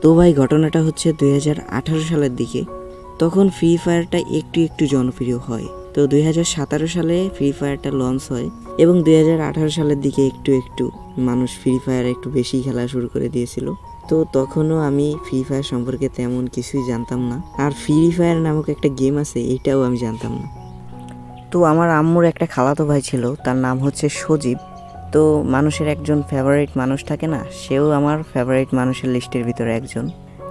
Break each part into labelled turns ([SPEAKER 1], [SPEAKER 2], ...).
[SPEAKER 1] তো ভাই ঘটনাটা হচ্ছে 2018 সালের দিকে। তখন ফ্রি ফায়ারটা একটু একটু জনপ্রিয় হয়। তো 2017 সালে ফ্রি ফায়ারটা লঞ্চ হয় এবং 2018 সালের দিকে একটু একটু মানুষ ফ্রি ফায়ার একটু বেশি খেলা শুরু করে দিয়েছিল। তো তখনও আমি ফ্রি ফায়ার সম্পর্কে তেমন কিছুই জানতাম না, আর ফ্রি ফায়ার নামক একটা গেম আছে এটাও আমি জানতাম না। তো আমার আম্মুর একটা খালাতো ভাই ছিল, তার নাম হচ্ছে সজীব। তো মানুষের একজন ফেভারিট মানুষ থাকে না, সেও আমার ফেভারিট মানুষের লিস্টের ভিতরে একজন।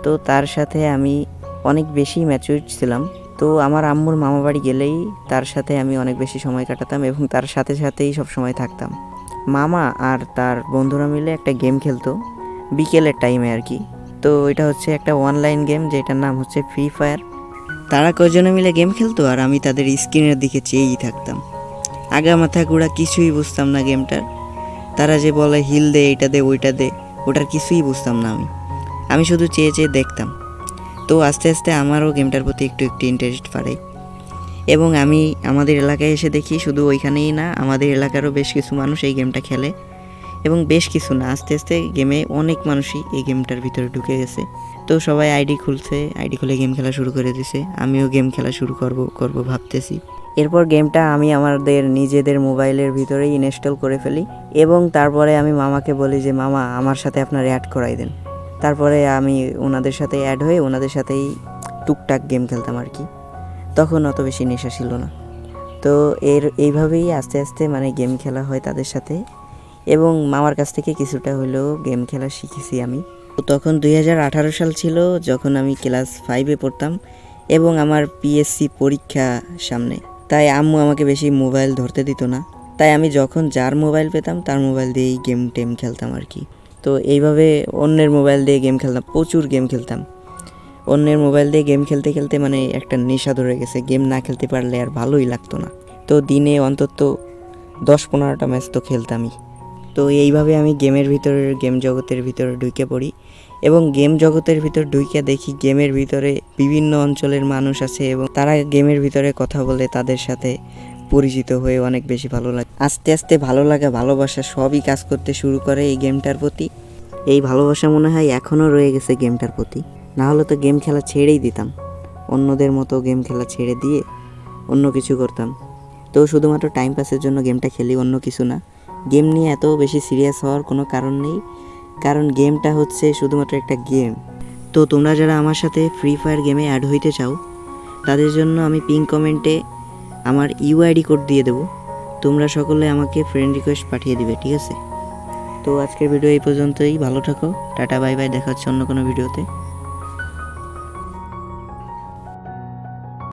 [SPEAKER 1] তো তার সাথে আমি অনেক বেশি ম্যাচিউরড ছিলাম। তো আমার আম্মুর মামা বাড়ি গেলেই তার সাথে আমি অনেক বেশি সময় কাটাতাম এবং তার সাথে সাথেই সব সময় থাকতাম। মামা আর তার বন্ধুরা মিলে একটা গেম খেলতো বিকেলের টাইমে আর কি। তো এটা হচ্ছে একটা অনলাইন গেম যেটার নাম হচ্ছে ফ্রি ফায়ার। তারা কয়জনে মিলে গেম খেলতো আর আমি তাদের স্ক্রিনের দিকে চেয়েই থাকতাম। আগা মাথা গুঁড়া কিছুই বুঝতাম না গেমটার। তারা যে বলে হিল দে, এইটা দে, ওইটা দে, ওটার কিছুই বুঝতাম না আমি শুধু চেয়ে চেয়ে দেখতাম। তো আস্তে আস্তে আমারও গেমটার প্রতি একটু একটু ইন্টারেস্ট বাড়ে এবং আমি আমাদের এলাকায় এসে দেখি শুধু ওইখানেই না, আমাদের এলাকারও বেশ কিছু মানুষ এই গেমটা খেলে এবং বেশ কিছু না, আস্তে আস্তে গেমে অনেক মানুষই এই গেমটার ভিতরে ঢুকে গেছে। তো সবাই আইডি খুলে গেম খেলা শুরু করে দিছে। আমিও গেম খেলা শুরু করব ভাবতেছি। এরপর গেমটা আমি আমাদের নিজেদের মোবাইলের ভিতরেই ইনস্টল করে ফেলি এবং তারপরে আমি মামাকে বলি যে মামা আমার সাথে আপনার অ্যাড করাই দেন। তারপরে আমি ওনাদের সাথে অ্যাড হয়ে ওনাদের সাথেই টুকটাক গেম খেলতাম আর কি। তখন অত বেশি নেশা ছিল না। তো এইভাবেই আস্তে আস্তে মানে গেম খেলা হয় তাদের সাথে এবং মামার কাছ থেকে কিছুটা হলেও গেম খেলা শিখেছি আমি। তো তখন 2018 সাল ছিল, যখন আমি ক্লাস 5-এ পড়তাম এবং আমার পিএসসি পরীক্ষা সামনে। তাই আম্মু আমাকে বেশি মোবাইল ধরতে দিত না। তাই আমি যখন যার মোবাইল পেতাম তার মোবাইল দিয়েই গেম খেলতাম আর কি। তো এইভাবে অন্যের মোবাইল দিয়ে গেম খেলতাম, প্রচুর গেম খেলতাম। অন্যের মোবাইল দিয়ে গেম খেলতে খেলতে মানে একটা নেশা ধরে গেছে, গেম না খেলতে পারলে আর ভালোই লাগতো না। তো দিনে অন্তত 10-15টা ম্যাচ তো খেলতামই। তো এইভাবে আমি গেম জগতের ভিতরে ঢুকে পড়ি এবং গেম জগতের ভিতর ঢুকে দেখি গেমের ভিতরে বিভিন্ন অঞ্চলের মানুষ আছে এবং তারা গেমের ভিতরে কথা বলে, তাদের সাথে পরিচিত হয়ে অনেক বেশি ভালো লাগে। আস্তে আস্তে ভালো লাগা ভালোবাসা সবই কাজ করতে শুরু করে এই গেমটার প্রতি। এই ভালোবাসা মনে হয় এখনও রয়ে গেছে গেমটার প্রতি, না হলে তো গেম খেলা ছেড়েই দিতাম, অন্যদের মতো গেম খেলা ছেড়ে দিয়ে অন্য কিছু করতাম। তো শুধুমাত্র টাইম পাসের জন্য গেমটা খেলি, অন্য কিছু না। গেম নিয়ে এত বেশি সিরিয়াস হওয়ার কোনো কারণ নেই, কারণ গেমটা হচ্ছে শুধুমাত্র একটা গেম। তো তোমরা যারা আমার সাথে ফ্রি ফায়ার গেমে অ্যাড হইতে চাও তাদের জন্য আমি পিন কমেন্টে আমার ইউআইডি কোড দিয়ে দেবো। তোমরা সকলে আমাকে ফ্রেন্ড রিকোয়েস্ট পাঠিয়ে দিবে, ঠিক আছে? তো আজকের ভিডিও এই পর্যন্তই। ভালো থাকো, টাটা বাই বাই, দেখা হচ্ছে অন্য কোনো ভিডিওতে।